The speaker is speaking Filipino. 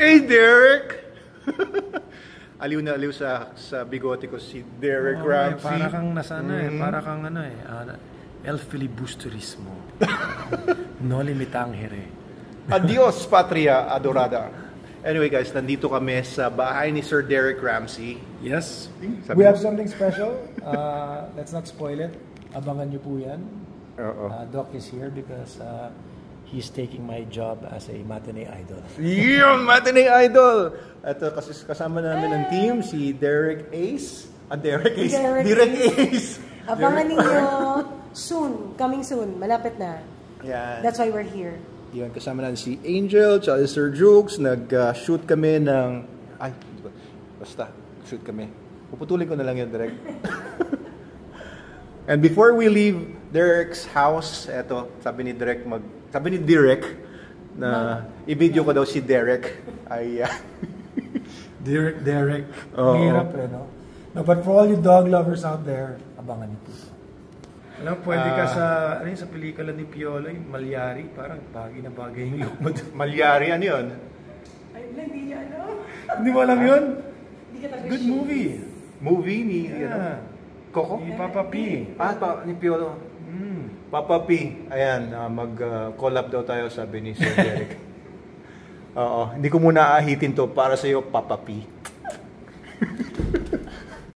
Hey, Derek! Aliw na aliw sa bigote ko si Derek Ramsey. Para kang para kang el filibusterismo. No limitangere. Adios, patria adorada. Anyway guys, nandito kami sa bahay ni Sir Derek Ramsey. Yes. We have something special. Let's not spoil it. Abangan nyo po yan. Doc is here because he's taking my job as a matinee idol. Yung matinee idol! Ito kasi kasama namin ng team, si Derek Ace. Derek Ace. Derek Ace. Abangan ninyo soon. Coming soon. Malapit na. Yan. That's why we're here. Yun, kasama natin si Angel, tsaka si Sir Jukes. Nag-shoot kami ng... Ay, basta. Shoot kami. Puputulin ko na lang yun, Derek. And before we leave Derek's house, eto, sabi ni Derek na i-video ko daw si Derek. Ay, Derek. Hirap no? No, but for all you dog lovers out there, abangan niyo po. Alam, pwede ka sa pelikula ni Piolo, yung Malyari, parang bagay na bagay yung look mo. Malyari, ano yun? Ay, hindi niya alam. Hindi mo alam yun? Good movie. Movie ni Coco? Ni Papa P. Ni Piolo. Papa P. Ayan, mag-collab daw tayo, sabi ni Sir Derek. Oo, hindi ko muna aahitin to para sa iyo, Papa P.